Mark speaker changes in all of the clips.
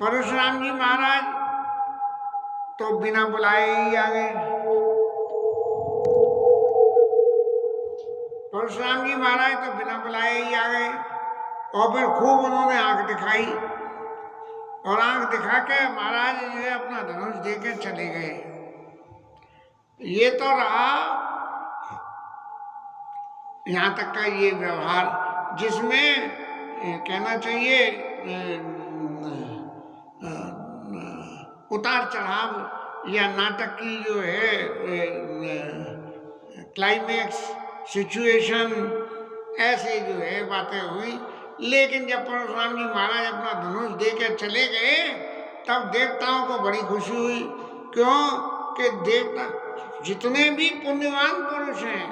Speaker 1: परशुराम जी महाराज तो बिना बुलाए ही आ गए। परशुराम जी महाराज तो बिना बुलाए ही आ गए और फिर खूब उन्होंने आंख दिखाई और आंख दिखा के महाराज जो है अपना धनुष देके चले गए। ये तो रहा यहाँ तक का ये व्यवहार, जिसमें कहना चाहिए उतार चढ़ाव या नाटक की जो है क्लाइमेक्स सिचुएशन ऐसे जो है बातें हुई। लेकिन जब परशुराम जी महाराज अपना धनुष देकर चले गए तब देवताओं को बड़ी खुशी हुई। क्यों कि देवता जितने भी पुण्यवान पुरुष हैं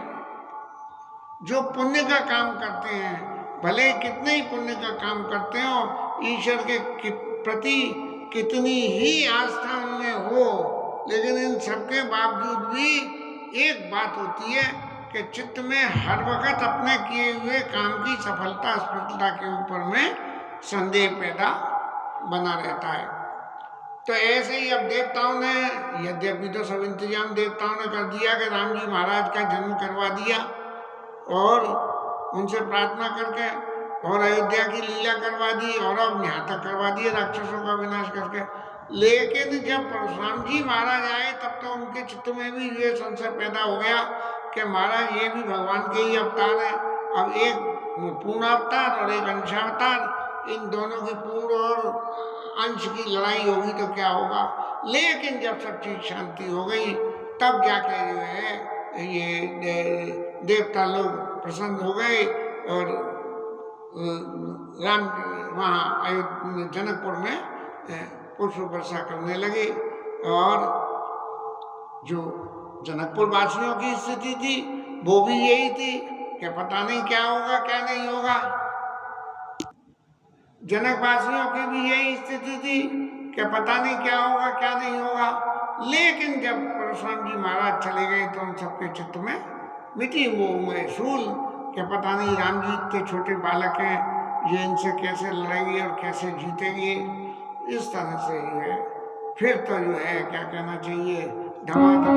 Speaker 1: जो पुण्य का काम करते हैं, भले कितने ही पुण्य का काम करते हो, ईश्वर के प्रति कितनी ही आस्था उनमें हो, लेकिन इन सबके बावजूद भी एक बात होती है कि चित्त में हर वक्त अपने किए हुए काम की सफलता असफलता के ऊपर में संदेह पैदा बना रहता है। तो ऐसे ही अब देवताओं ने, यद्यपि तो सब इंतजाम देवताओं ने कर दिया कि राम जी महाराज का जन्म करवा दिया और उनसे प्रार्थना करके और अयोध्या की लीला करवा दी और अब यहाँ तक करवा दिए राक्षसों का विनाश करके। लेकिन जब परशुराम जी महाराज आए तब तो उनके चित्त में भी ये संशय पैदा हो गया कि महाराज ये भी भगवान के ही अवतार है। अब एक पूर्ण अवतार और एक अंशावतार, इन दोनों की पूर्ण और अंश की लड़ाई होगी तो क्या होगा। लेकिन जब सब चीज शांति हो गई तब जाके जो है ये देवता लोग प्रसन्न हो गए और राम वहाँ जनकपुर में पुष्प वर्षा करने लगे। और जो जनकपुर वासियों की स्थिति थी वो भी यही थी कि पता नहीं क्या होगा क्या नहीं होगा। जनक वासियों की भी यही स्थिति थी कि पता नहीं क्या होगा क्या नहीं होगा। लेकिन जब परशुराम जी महाराज चले गए तो उन सबके चित्त में मिटी मोह में शूल कि पता नहीं राम जी इतने छोटे बालक हैं, ये इनसे कैसे लड़ेंगे और कैसे जीतेंगे। इस तरह से ही है। फिर तो जो है क्या कहना चाहिए, धमाधम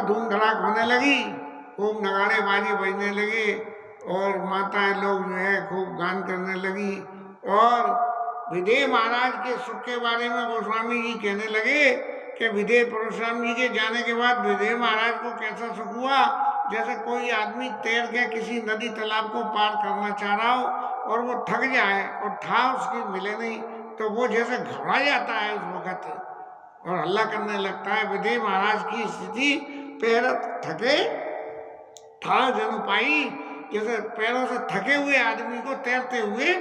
Speaker 1: धूम धड़ाक होने लगी, खूब नगाड़े बाजे बजने लगे और माताएं लोग जो है खूब गान करने लगी। और विदेह महाराज के सुख के बारे में गोस्वामी जी कहने लगे कि विदेह परशुराम जी के जाने के बाद विदेह महाराज को कैसा सुख हुआ, जैसे कोई आदमी तैर के किसी नदी तालाब को पार करना चाह रहा हो और वो थक जाए और था उसकी मिले नहीं तो वो जैसे घबरा जाता है उस वक्त और हल्ला करने लगता है। विदेह महाराज की स्थिति पैर थके था जन पाई, जैसे पैरों से थके हुए आदमी को तैरते हुए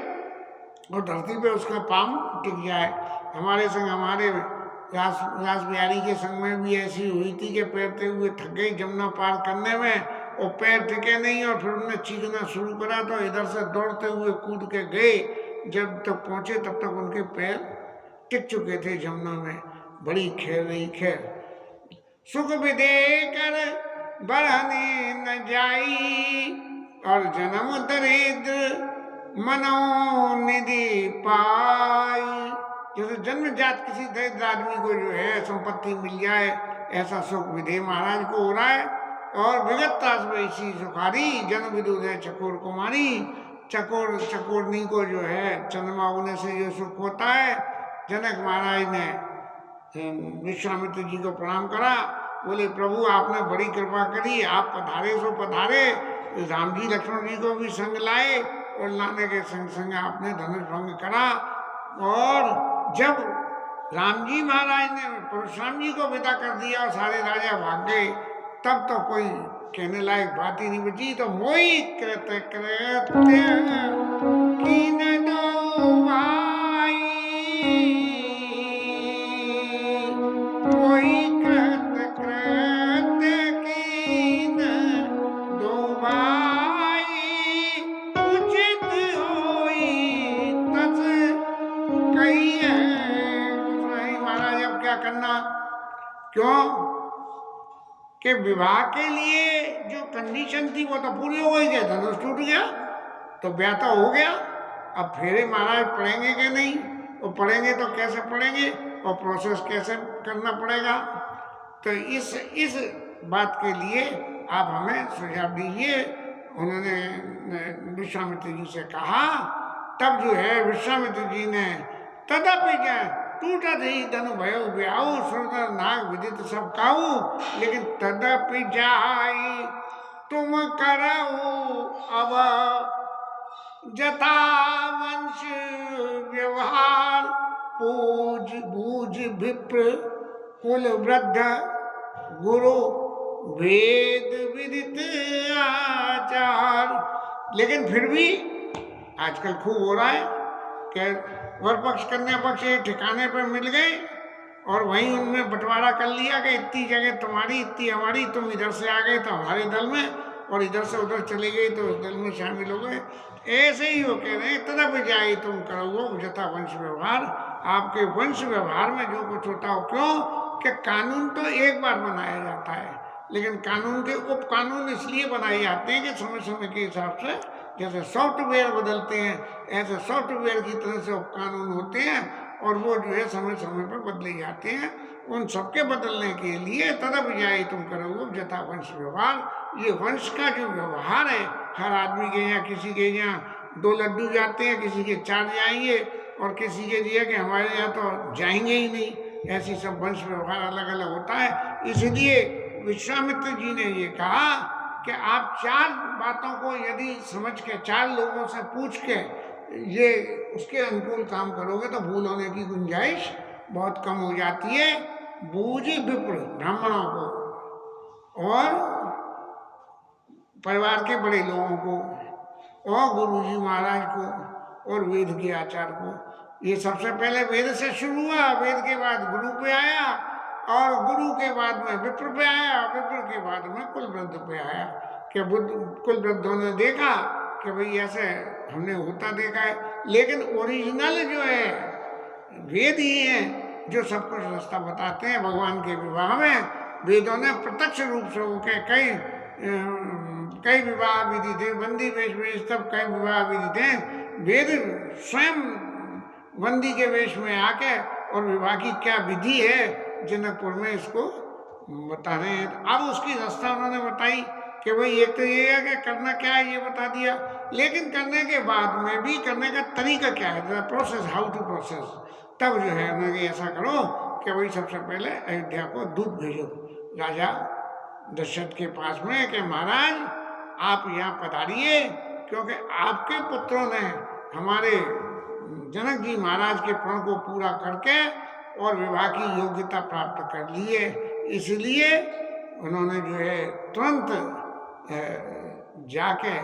Speaker 1: और धरती पे उसका पाँव टिक जाए। हमारे संग हमारे रास बिहारी के संग में भी ऐसी हुई थी कि पैरते हुए थक गई जमुना पार करने में और पैर टिके नहीं और फिर उन्होंने चीखना शुरू करा तो इधर से दौड़ते हुए कूद के गए। जब तक पहुंचे तब तक उनके पैर टिक चुके थे जमुना में। बड़ी खैर नहीं खैर। सुख विदेह कर बढ़ने न जाई और जन्म दरिद्र मनोनिधि पाई। जैसे जन्मजात किसी दरिद्र आदमी को जो है संपत्ति मिल जाए ऐसा सुख विदेह महाराज को हो रहा है। और विगत तास वैसी सुखारी जन विदुर है चकोर कुमारी। चकोरनी को जो है चंद्रमा होने से जो सुख होता है। जनक महाराज ने विश्वामित्र जी को प्रणाम करा, बोले प्रभु आपने बड़ी कृपा करी, आप पधारे सो पधारे। राम जी लक्ष्मण जी को भी संग लाए और लाने के संग संग आपने धनुष भंग करा। और जब राम जी महाराज ने परशुराम जी को विदा कर दिया और सारे राजा भाग गए तब तो कोई कहने लायक बात ही नहीं बची। तो मोई कृत कृत्य कीन दो क्यों कि विवाह के लिए जो कंडीशन थी वो तो पूरी हो गई, धनुष टूट गया तो ब्याह तो हो गया। अब फेरे महाराज पढ़ेंगे कि नहीं, और पढ़ेंगे तो कैसे पढ़ेंगे और प्रोसेस कैसे करना पड़ेगा। तो इस बात के लिए आप हमें सुझाव दीजिए। उन्होंने विश्वामित्र जी से कहा। तब जो है विश्वामित्र जी ने तदपि क्या टूटत ही धनु भयो ब्याहु सुरदर नाग विदित सब काऊ, लेकिन तदपि जाई तुम करऊ अब जता वंश व्यवहार, पूज बूझ विप्र कुल वृद्ध गुरु वेद विदित आचार। लेकिन फिर भी आजकल खूब हो रहा है कि वर पक्ष कन्या पक्ष एक ठिकाने पर मिल गए और वहीं उनमें बंटवारा कर लिया कि इतनी जगह तुम्हारी इतनी हमारी, तुम इधर से आ गए तो हमारे दल में और इधर से उधर चले गए तो उस दल में शामिल हो गए। ऐसे ही वो कह रहे हैं तदप जाए तुम करो जथा वंश व्यवहार, आपके वंश व्यवहार में जो कुछ होता हो। क्यों कि कानून तो एक बार बनाया जाता है, लेकिन कानून के उप कानून इसलिए बनाए जाते हैं कि समय समय के हिसाब से जैसे सॉफ्टवेयर बदलते हैं ऐसे सॉफ्टवेयर की तरह से उप कानून होते हैं और वो जो है समय समय पर बदले जाते हैं। उन सबके बदलने के लिए तदप जाए तुम करो जथा वंश व्यवहार, ये वंश का जो व्यवहार है हर आदमी के यहाँ, किसी के यहाँ 2 लड्डू जाते हैं, किसी के 4 जाएंगे और किसी के लिए कि हमारे यहाँ तो जाएंगे ही नहीं, ऐसी सब वंश व्यवहार अलग अलग होता है। इसलिए विश्वामित्र जी ने ये कहा कि आप 4 बातों को यदि समझ के 4 लोगों से पूछ के ये उसके अनुकूल काम करोगे तो भूल होने की गुंजाइश बहुत कम हो जाती है। बूझी विप्र ब्राह्मणों को और परिवार के बड़े लोगों को और गुरुजी महाराज को और वेद के आचार्य को। ये सबसे पहले वेद से शुरू हुआ, वेद के बाद गुरु पे आया और गुरु के बाद में विप्र पे आया, विप्र के बाद में कुल वृद्ध पे आया। कि कुल वृद्धों ने देखा कि भाई ऐसे हमने होता देखा है, लेकिन ओरिजिनल जो है वेद ही है जो सब कुछ रास्ता बताते हैं। भगवान के विवाह में वेदों ने प्रत्यक्ष रूप से होकर कई विवाह विधि थे, बंदी वेश में सब कई विवाह विधि थे। वेद स्वयं बंदी के वेश में आके और विवाह की क्या विधि है जनकपुर में इसको बता रहे हैं। अब उसकी रास्ता उन्होंने बताई कि भाई एक तो ये है कि करना क्या है ये बता दिया, लेकिन करने के बाद में भी करने का तरीका क्या है, प्रोसेस, हाउ टू प्रोसेस। तब जो है उन्होंने ऐसा करो कि भाई सबसे पहले अयोध्या को दूध भेजो राजा दशरथ के पास में कि महाराज आप यहाँ पधारिए, क्योंकि आपके पुत्रों ने हमारे जनक जी महाराज के प्रण को पूरा करके और विवाह की योग्यता प्राप्त कर ली है। इसलिए उन्होंने जो है तुरंत जाके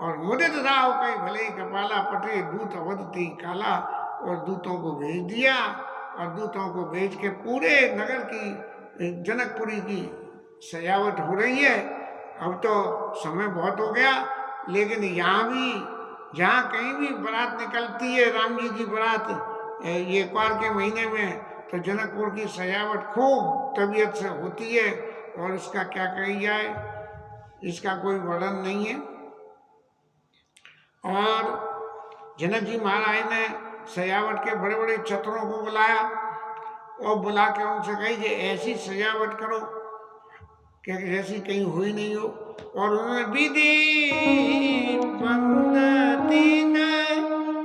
Speaker 1: और मुदित राव कई भले ही कपाला पटे दूत अवधि काला, और दूतों को भेज दिया और दूतों को भेज के पूरे नगर की जनकपुरी की सजावट हो रही है। अब तो समय बहुत हो गया, लेकिन यहाँ भी जहाँ कहीं भी बारात निकलती है राम जी की बारात ये क्वार के महीने में, तो जनकपुर की सजावट खूब तबीयत से होती है और इसका क्या कही जाए, इसका कोई वर्णन नहीं है। और जनक जी महाराज ने सजावट के बड़े बड़े चतुरों को बुलाया और बुला के उनसे कही कि ऐसी सजावट करो कि जैसी कहीं हुई नहीं हो। और उन्होंने विधि बंदती न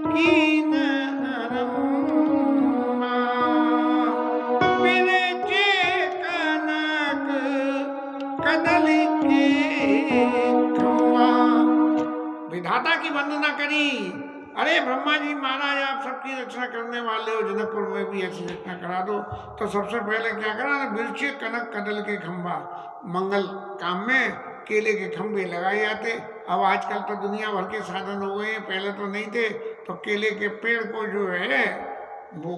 Speaker 1: की न विधाता की वंदना करी। अरे ब्रह्मा जी महाराज आप सबकी रचना करने वाले हो, जनकपुर में भी ऐसी रचना करा दो। तो सबसे पहले क्या करा, वृक्ष कनक कदल के खंभा, मंगल काम में केले के खंभे लगाए जाते। अब आजकल तो दुनिया भर के साधन हो गए हैं, पहले तो नहीं थे। तो केले के पेड़ को जो है वो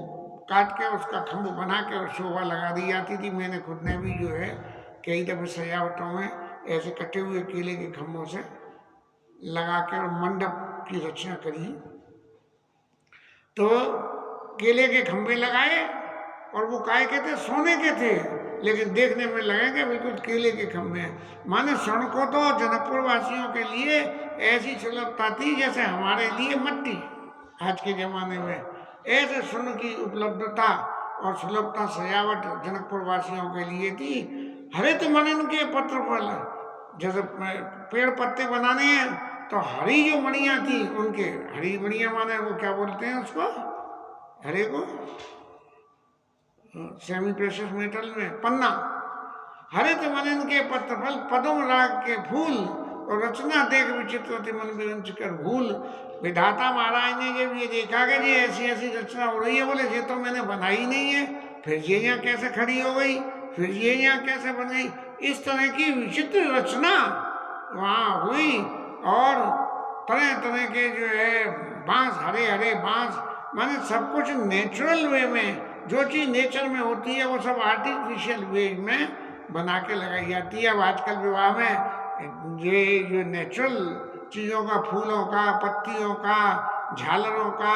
Speaker 1: काट के उसका खंभ बना के और शोभा लगा दी जाती थी। मैंने खुद ने भी जो है कई दफे सजावटों में ऐसे कटे हुए केले के खंभों से लगा के और मंडप की रचना करी। तो केले के खंभे लगाए और वो काय के थे, सोने के थे, लेकिन देखने में लगेंगे बिल्कुल केले के खम्भे हैं। माने स्वर्ण को तो जनकपुर वासियों के लिए ऐसी सुलभता थी जैसे हमारे लिए मट्टी आज के जमाने में, ऐसे स्वर्ण की उपलब्धता और सुलभता सजावट जनकपुर वासियों के लिए थी। हरित मणिन के पत्र फल, जैसे पेड़ पत्ते बनाने हैं तो हरी जो मणियाँ थी उनके, हरी मणियाँ माने वो क्या बोलते हैं उसको, हरे को सेमी प्रेशियस मेटल में पन्ना, हरित मणिन के पत्र फल पद्म राग के फूल और रचना देख विचित्र मन विरंच कर भूल। विधाता महाराज ने जब ये देखा कि जी ऐसी ऐसी रचना हो रही है, बोले ये तो मैंने बनाई नहीं है, फिर ये यहाँ कैसे खड़ी हो गई, फिर ये यहाँ कैसे बन गई। इस तरह की विचित्र रचना वहाँ हुई और तरह तरह के जो है बांस, हरे हरे बांस, माने सब कुछ नेचुरल वे में, जो चीज़ नेचर में होती है वो सब आर्टिफिशियल वे में बना के लगाई जाती है। अब आजकल विवाह में ये जो नेचुरल चीज़ों का, फूलों का, पत्तियों का, झालरों का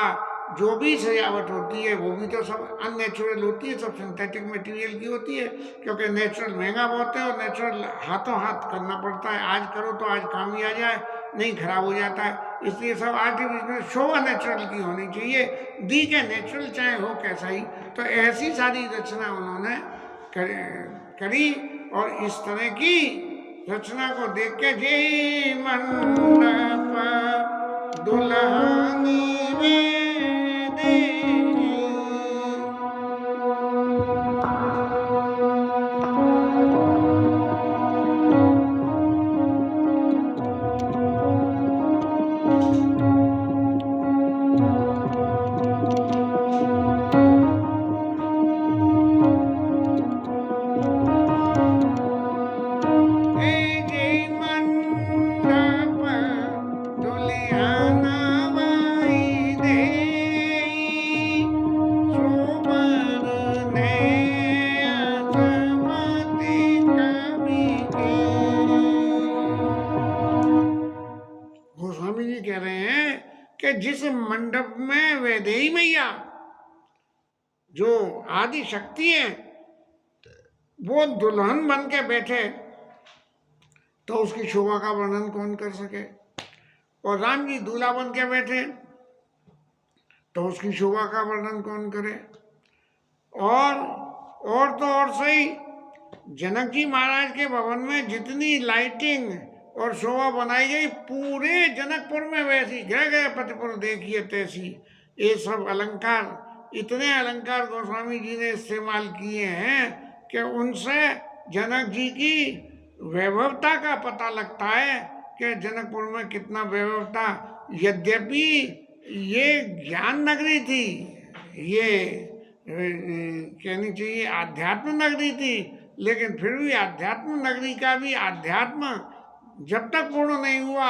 Speaker 1: जो भी सजावट होती है वो भी तो सब अननेचुरल होती है, सब सिंथेटिक मटेरियल की होती है, क्योंकि नेचुरल महंगा बहुत है और नेचुरल हाथों हाथ करना पड़ता है। आज करो तो आज काम ही आ जाए, नहीं खराब हो जाता है, इसलिए सब आर्टिफिशियल, शोभा नेचुरल की होनी चाहिए, दी के नेचुरल चाहे हो कैसा ही। तो ऐसी सारी रचना उन्होंने करी और इस तरह की रचना को देख के जय मंडप दुल्हनी में दे। जिस मंडप में वैदेही मैया जो आदि शक्ति है वो दुल्हन बन के बैठे तो उसकी शोभा का वर्णन कौन कर सके, और राम जी दूल्हा बन के बैठे तो उसकी शोभा का वर्णन कौन करे। और तो और सही, जनक जी महाराज के भवन में जितनी लाइटिंग और शोभा बनाई गई पूरे जनकपुर में वैसी, गए गए पतिपुर देखिए तैसी, ये सब अलंकार, इतने अलंकार गोस्वामी जी ने इस्तेमाल किए हैं कि उनसे जनक जी की वैभवता का पता लगता है कि जनकपुर में कितना वैभवता। यद्यपि ये ज्ञान नगरी थी, ये कहनी चाहिए आध्यात्म नगरी थी, लेकिन फिर भी आध्यात्म नगरी का भी अध्यात्म जब तक पूर्ण नहीं हुआ,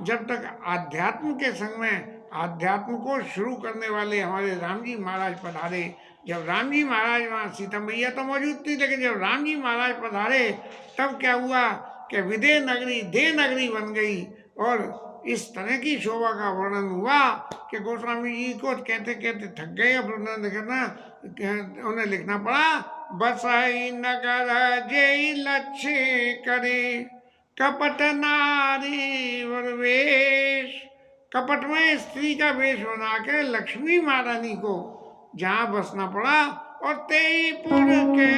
Speaker 1: जब तक आध्यात्म के संग में आध्यात्म को शुरू करने वाले हमारे राम जी महाराज पधारे। जब राम जी महाराज, वहाँ सीता मैया तो मौजूद थी, लेकिन जब राम जी महाराज पधारे तब क्या हुआ कि विदेह नगरी देह नगरी बन गई। और इस तरह की शोभा का वर्णन हुआ कि गोस्वामी जी को कहते कहते थक गए, अब उन्हें लिखना पड़ा, बसई नगर जय लक्ष्य करे कपट नारी वेश। कपट में स्त्री का वेश बना के लक्ष्मी महारानी को जहाँ बसना पड़ा। और तेईपुर के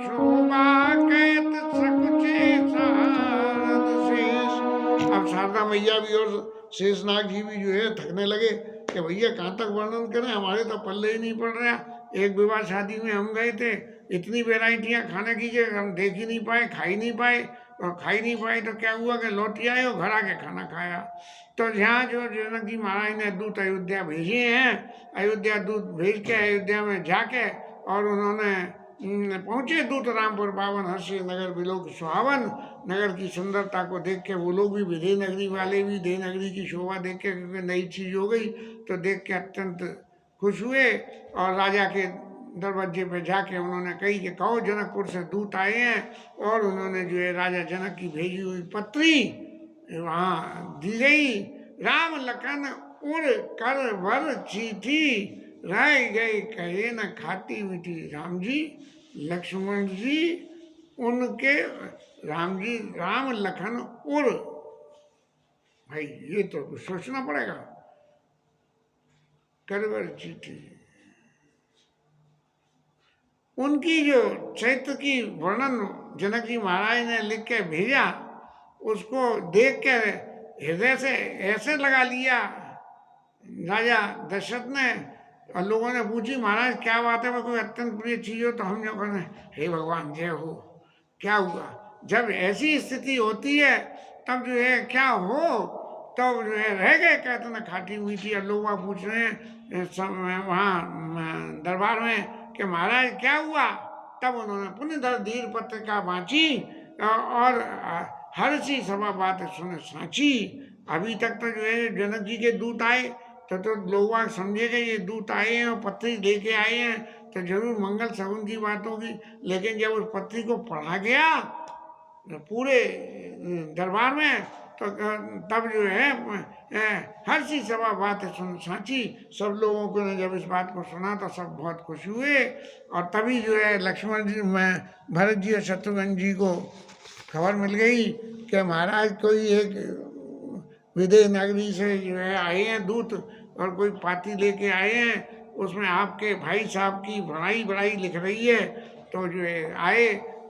Speaker 1: शोभा कहत सकुचे शारद शेष। अब शारदा मैया भी और शेषनाग जी भी जो है थकने लगे कि भैया कहाँ तक वर्णन करें, हमारे तो पल्ले ही नहीं पड़ रहा। एक विवाह शादी में हम गए थे, इतनी वेराइटियाँ खाने की हम देख ही नहीं पाए, खा ही नहीं पाए, और खाई नहीं पाई तो क्या हुआ कि लौट आए और घर आके खाना खाया। तो यहाँ जो जनक जी महाराज ने दूत अयोध्या भेजे हैं, अयोध्या दूत भेज के अयोध्या में जाके और उन्होंने पहुँचे दूत रामपुर पावन हर्षि नगर बिलोक सुहावन। नगर की सुंदरता को देख के वो लोग भी विदेह नगरी वाले भी देह नगरी की शोभा देख के, क्योंकि नई चीज़ हो गई तो देख के अत्यंत खुश हुए। और राजा के दरवाजे पे जाके उन्होंने कही कि कहो जनकपुर से दूत आए हैं, और उन्होंने जो है राजा जनक की भेजी हुई पत्री वहाँ दी गई। राम लखन उड़ कर वर चीठी रह गई कहे न खाती मीठी। राम जी लक्ष्मण जी उनके राम जी, राम लखन उर, भाई ये तो सोचना पड़ेगा। करवर चिट्ठी, उनकी जो चैत्र की वर्णन जनक जी महाराज ने लिख के भेजा, उसको देख के हृदय से ऐसे लगा लिया राजा दशरथ ने। और लोगों ने पूछी महाराज क्या बात है, कोई अत्यंत प्रिय चीज हो? तो हम लोगों ने, हे भगवान जय हो, क्या हुआ? जब ऐसी स्थिति होती है तब जो है क्या हो, तब जो है रह गए कहते ना खाटी हुई थी। और लोग पूछ रहे हैं वहाँ दरबार में कि महाराज क्या हुआ? तब उन्होंने पुण्य धीर पत्रिका बाँची और हर सी सभा बात सुने साची। अभी तक तो जो है जनक जी के दूत आए तो लोग समझेंगे ये दूत आए हैं और पत्री लेके आए हैं तो जरूर मंगल सगुन की बात होगी। लेकिन जब उस पत्री को पढ़ा गया पूरे दरबार में तो तब जो है हर सी सभा बात सुन साची। सब लोगों को ने जब इस बात को सुना तो सब बहुत खुश हुए। और तभी जो है लक्ष्मण जी भरत जी और शत्रुघ्न जी को खबर मिल गई कि महाराज कोई एक विदेह नगरी से जो है आए हैं दूत और कोई पाती लेके आए हैं, उसमें आपके भाई साहब की बड़ाई बड़ाई लिख रही है। तो जो है आए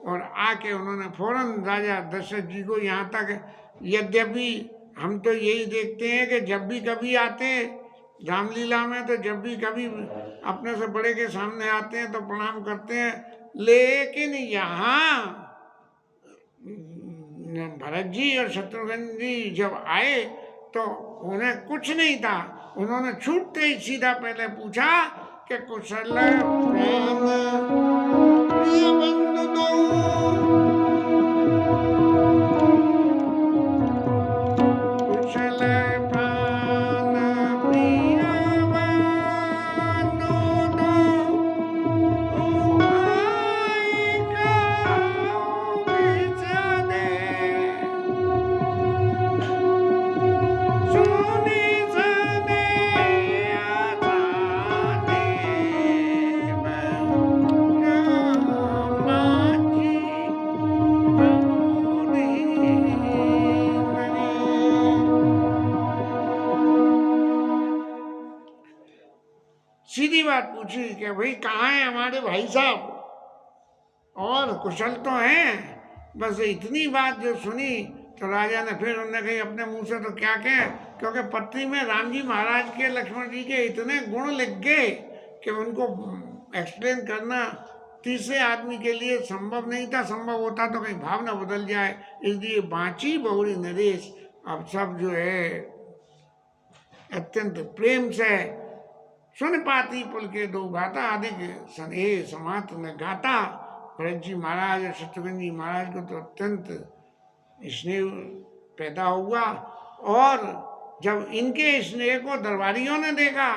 Speaker 1: और आके उन्होंने फौरन राजा दशरथ जी को यहाँ तक, यद्यपि हम तो यही देखते हैं कि जब भी कभी आते हैं रामलीला में, तो जब भी कभी अपने से बड़े के सामने आते हैं तो प्रणाम करते हैं। लेकिन यहाँ भरत जी और शत्रुघ्न जी जब आए तो उन्हें कुछ नहीं था, उन्होंने छूटते ही सीधा पहले पूछा कि कुशल प्राण प्रिय बंधु दो, कुशल प्राण प्रिय बंधु दो, भाई का विचदे सुनी सने आजाने माची सीधी बात पूछी कि भाई कहाँ है हमारे भाई साहब, और कुशल तो हैं। बस इतनी बात जो सुनी तो राजा ने फिर उन्होंने कही अपने मुंह से तो क्या कहें, क्योंकि पत्री में राम जी महाराज के लक्ष्मण जी के इतने गुण लिख गए कि उनको एक्सप्लेन करना तीसरे आदमी के लिए संभव नहीं था। संभव होता तो कहीं भावना बदल जाए, इसलिए बाँची बहुरी नरेश। अब सब जो है अत्यंत प्रेम से सुन पाती पुल के दो गाता, अधिक स्नेह समात में गाता। भरत जी महाराज और शत्रुघ्न जी महाराज को तो अत्यंत स्नेह पैदा हुआ। और जब इनके स्नेह को दरबारियों ने देखा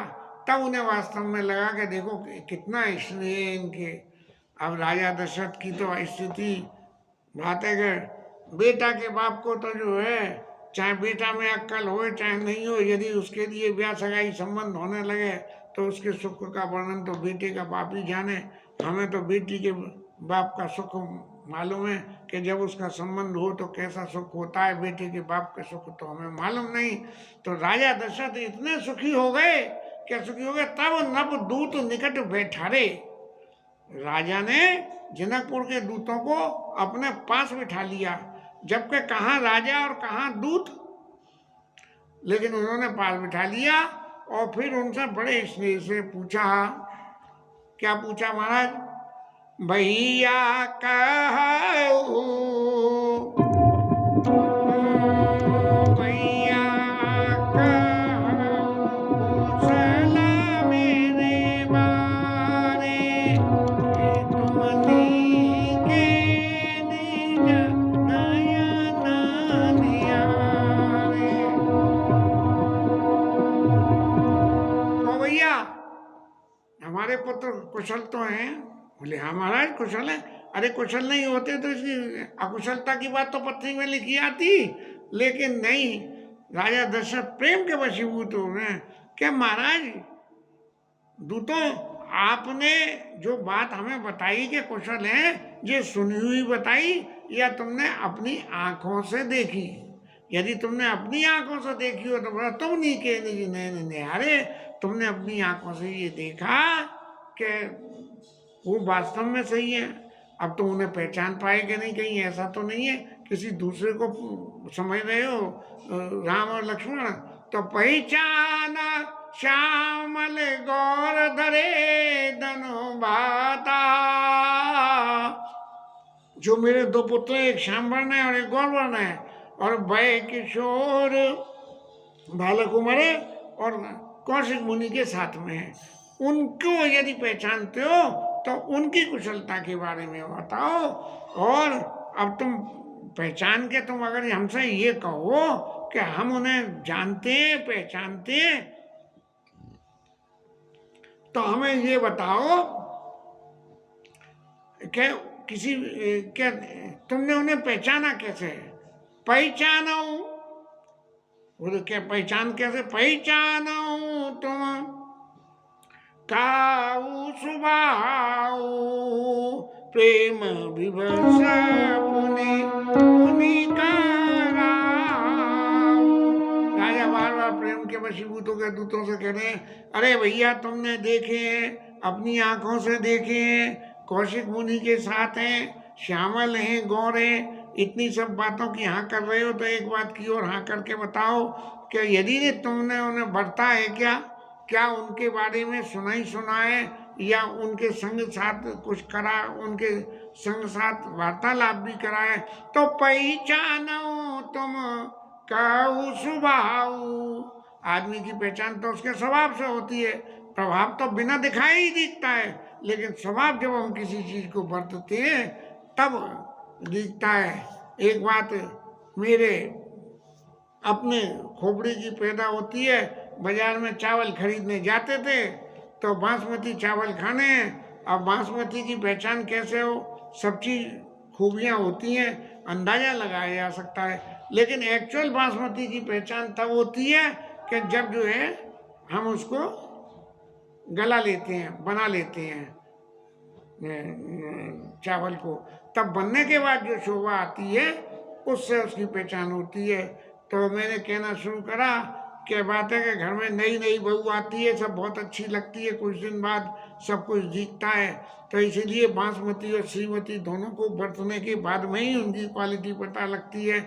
Speaker 1: तब उन्हें वास्तव में लगा कि देखो कितना स्नेह इनके। अब राजा दशरथ की तो स्थिति बात है कि बेटा के बाप को तो जो है चाहे बेटा में अक्ल हो चाहे नहीं हो, यदि उसके लिए ब्याह सगाई संबंध होने लगे तो उसके सुख का वर्णन तो बेटे का बाप ही जाने। हमें तो बेटी के बाप का सुख मालूम है कि जब उसका संबंध हो तो कैसा सुख होता है, बेटे के बाप का सुख तो हमें मालूम नहीं। तो राजा दशरथ इतने सुखी हो गए, क्या सुखी हो गए, तब नव दूत निकट बैठारे। राजा ने जनकपुर के दूतों को अपने पास बिठा लिया, जबकि कहाँ राजा और कहाँ दूत, लेकिन उन्होंने पास बिठा लिया। और फिर उनसे बड़े स्नेह से पूछा। क्या पूछा महाराज? भैया कहू भैया कहू कुशल मेरे बारे, तुमनी के निज नयन निहारे। तो भैया हमारे पुत्र कुशल तो हैं? बोले हाँ महाराज कुशल है। अरे कुशल नहीं होते तो इसकी अकुशलता की बात तो पत्री में लिखी आती, लेकिन नहीं, राजा दशरथ प्रेम के वशीभूत हो गए कि महाराज दूतों आपने जो बात हमें बताई कि कुशल है, ये सुनी हुई बताई या तुमने अपनी आंखों से देखी? यदि तुमने अपनी आंखों से देखी हो तो बोला तुम नहीं के निहारे, तुमने अपनी आंखों से ये देखा कि वो वास्तव में सही है। अब तुम उन्हें पहचान पाए कि नहीं, कहीं ऐसा तो नहीं है किसी दूसरे को समझ रहे हो राम और लक्ष्मण? तो पहचाना श्यामल गौर धरे धनु भाता, जो मेरे दो पुत्र, एक श्याम वर्ण है और एक गौर वर्ण है, और भय किशोर बालक उम्र और कौशिक मुनि के साथ में है, उनको यदि पहचानते हो तो उनकी कुशलता के बारे में बताओ। और अब तुम पहचान के तुम अगर हमसे ये कहो कि हम उन्हें जानते हैं पहचानते हैं, तो हमें ये बताओ कि किसी क्या तुमने उन्हें पहचाना कैसे? पहचानो, बोले क्या पहचान कैसे? पहचानो तुम काऊ सुभाऊ प्रेम विवश पुनि पुनि राजा बार बार प्रेम के वशीभूतों के दूतों से कह रहे हैं, अरे भैया तुमने देखे हैं, अपनी आंखों से देखे हैं, कौशिक मुनि के साथ हैं, श्यामल हैं, गौर हैं, इतनी सब बातों की हाँ कर रहे हो, तो एक बात की और हाँ करके बताओ कि यदि तुमने उन्हें बढ़ता है क्या उनके बारे में सुना ही सुना है या उनके संग साथ कुछ करा, उनके संग साथ वार्तालाप भी करा है? तो पहचानो तुम काऊ स्वभाव, आदमी की पहचान तो उसके स्वभाव से होती है, प्रभाव तो बिना दिखाए ही दिखता है, लेकिन स्वभाव जब हम किसी चीज को बरतते हैं तब दिखता है। एक बात मेरे अपने खोपड़ी की पैदा होती है, बाजार में चावल खरीदने जाते थे तो बासमती चावल खाने हैं। अब बासमती की पहचान कैसे हो? सब चीज खूबियाँ होती हैं, अंदाजा लगाया जा सकता है, लेकिन एक्चुअल बासमती की पहचान तब होती है कि जब जो है हम उसको गला लेते हैं, बना लेते हैं चावल को, तब बनने के बाद जो शोभा आती है उससे उसकी पहचान होती है। तो मैंने कहना शुरू करा कि बात है कि घर में नई नई बहू आती है, सब बहुत अच्छी लगती है, कुछ दिन बाद सब कुछ दिखता है, तो इसीलिए बासमती और श्रीमती दोनों को बरतने के बाद में ही उनकी क्वालिटी पता लगती है।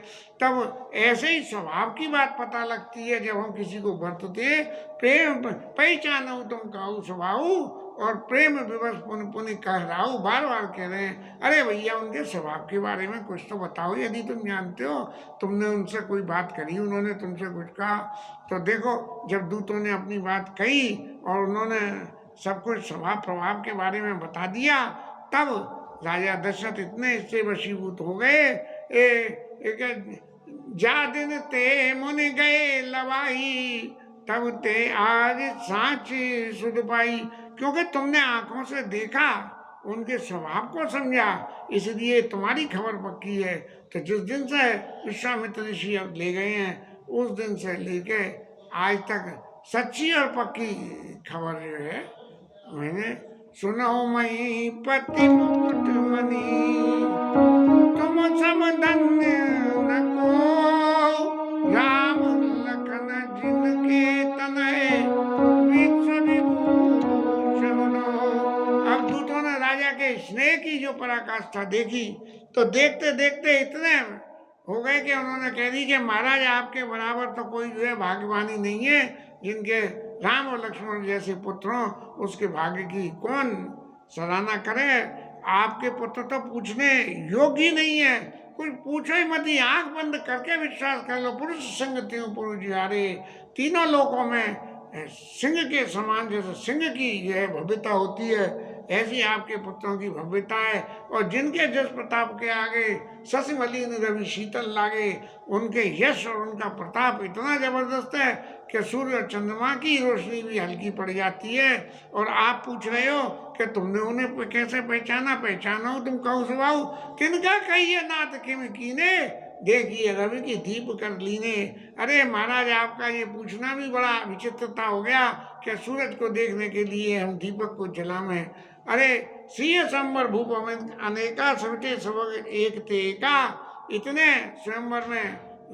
Speaker 1: तब ऐसे ही स्वभाव की बात पता लगती है जब हम किसी को बरतते। प्रेम पहचानो तुम काऊ स्वभाव और प्रेम विवश पुनि पुनि कह रहा हूँ, बार बार कह रहे हैं, अरे भैया उनके स्वभाव के बारे में कुछ तो बताओ, यदि तुम जानते हो, तुमने उनसे कोई बात करी, उन्होंने तुमसे कुछ कहा। तो देखो जब दूतों ने अपनी बात कही और उन्होंने सब कुछ स्वभाव प्रभाव के बारे में बता दिया, तब राजा दशरथ इतने इससे वशीभूत हो गए। जा दिन ते मुनि गए लवाई, तब ते आज साँच सुध पाई, क्योंकि तुमने आंखों से देखा, उनके स्वभाव को समझा, इसलिए तुम्हारी खबर पक्की है। तो जिस दिन से विश्वामित्र ऋषि अब ले गए हैं, उस दिन से लेके आज तक सच्ची और पक्की खबर जो है मैंने सुनो मई पति मुकुट मणि, तुम सब धन्य न को, राम लखन जिनके तनय विश्व विभूषण। अब दूतों ने राजा के स्नेह की जो पराकाष्ठा देखी तो देखते देखते इतने हो गए कि उन्होंने कह दी कि महाराज आपके बराबर तो कोई जो है भाग्यवानी नहीं है, जिनके राम और लक्ष्मण जैसे पुत्र हों, उसके भाग्य की कौन सराहना करे। आपके पुत्र तो पूछने योग्य ही नहीं है, कुछ पूछो ही मत, आंख बंद करके विश्वास कर लो। पुरुष संगतियों पुरुष जिहारे, तीनों लोकों में सिंह के समान जैसे सिंह की यह भव्यता होती है, ऐसी आपके पुत्रों की भव्यता है। और जिनके जस प्रताप के आगे शशि मलिन रवि शीतल लागे, उनके यश और उनका प्रताप इतना जबरदस्त है कि सूर्य और चंद्रमा की रोशनी भी हल्की पड़ जाती है। और आप पूछ रहे हो कि तुमने उन्हें कैसे पहचाना? पहचानो तुम कहो स्वभाव, किनका कहिए नाथ किम कीने, देखिए रवि की दीप कर लीने। अरे महाराज, आपका ये पूछना भी बड़ा विचित्रता हो गया कि सूरज को देखने के लिए हम दीपक को जलावें। अरे सिय संवर भूप अनेका सविटे सब एक ते एका। इतने स्वयंवर में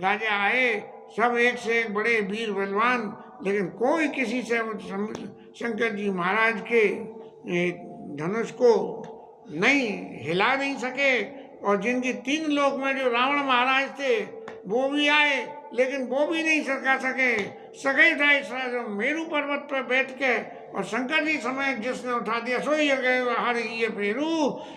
Speaker 1: राजा आए, सब एक से एक बड़े वीर बलवान, लेकिन कोई किसी से शंकर जी महाराज के धनुष को नहीं हिला नहीं सके। और जिनकी 3 लोक में जो रावण महाराज थे वो भी आए, लेकिन वो भी नहीं सरका सके। सके था मेरू पर्वत पर बैठ के, और शंकर जी समय जिसने उठा दिया सो ही हर ये फेरू।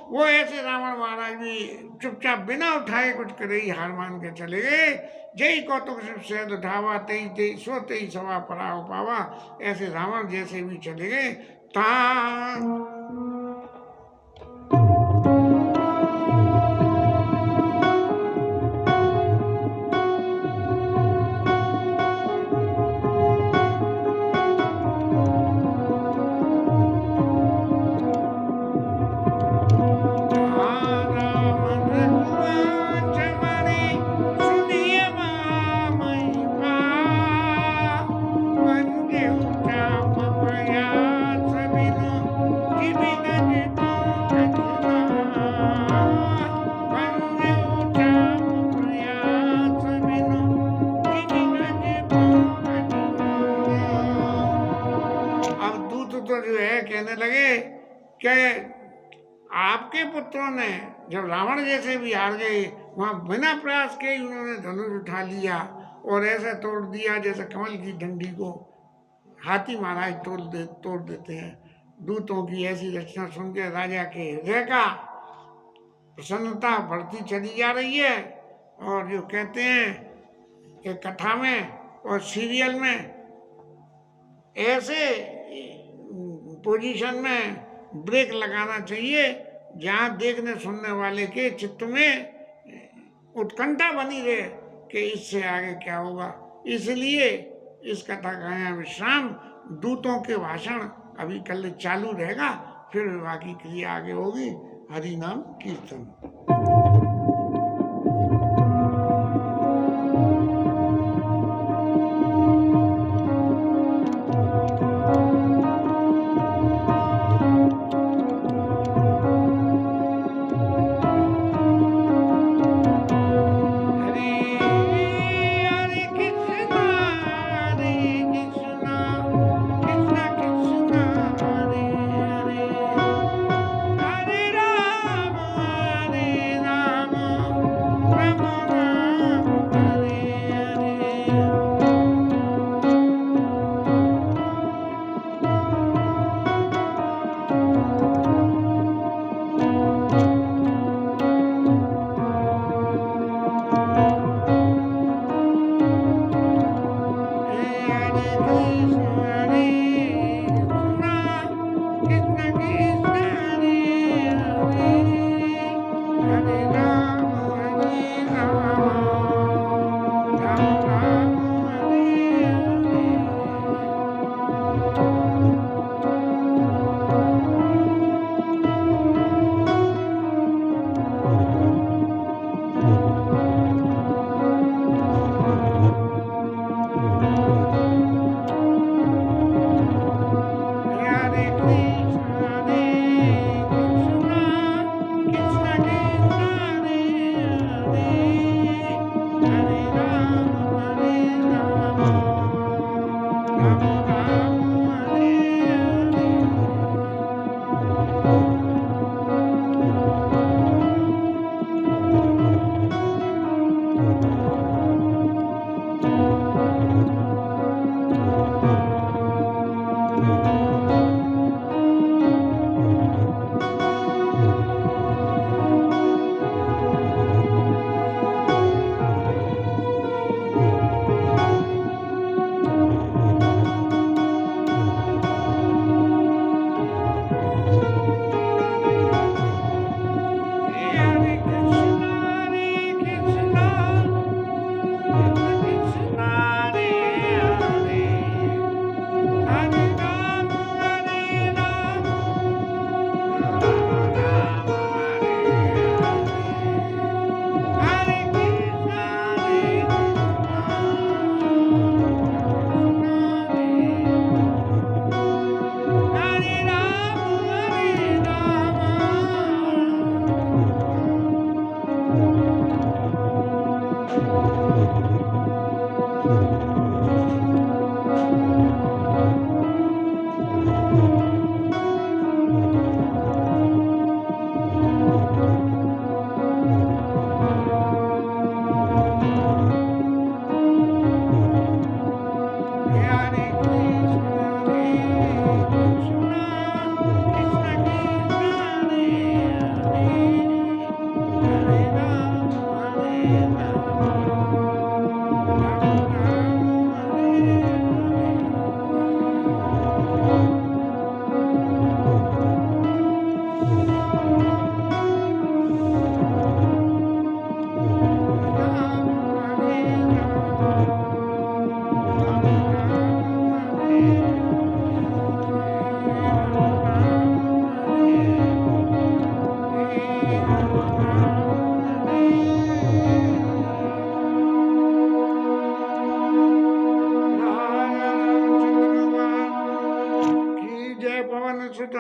Speaker 1: वो ऐसे रावण महाराज भी चुपचाप बिना उठाए कुछ करे ही हार मान के चले गए। जय कौतुक शहद उठावा तेई तेई सो तेई सवा परा पावा। ऐसे रावण जैसे भी चले गए। ता कहने लगे कि आपके पुत्रों ने जब रावण जैसे भी हार गए, वहां बिना प्रयास के ही उन्होंने धनुष उठा लिया और ऐसा तोड़ दिया जैसे कमल की डंडी को हाथी महाराज तोड़ देते हैं। दूतों की ऐसी रचना सुन के राजा के हृदय का प्रसन्नता बढ़ती चली जा रही है। और जो कहते हैं कि कथा में और सीरियल में ऐसे पोजीशन में ब्रेक लगाना चाहिए जहां देखने सुनने वाले के चित्त में उत्कंठा बनी रहे कि इससे आगे क्या होगा। इसलिए इस कथा का यहाँ विश्राम। दूतों के भाषण अभी कल चालू रहेगा, फिर बाकी क्रिया आगे होगी। हरि नाम कीर्तन।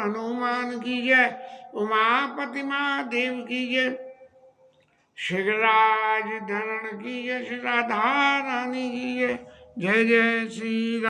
Speaker 1: हनुमान की जय, उमापति महादेव की जय, शिवराज धरण की जय, श्री राधा रानी की जय। जय जय श्री राम।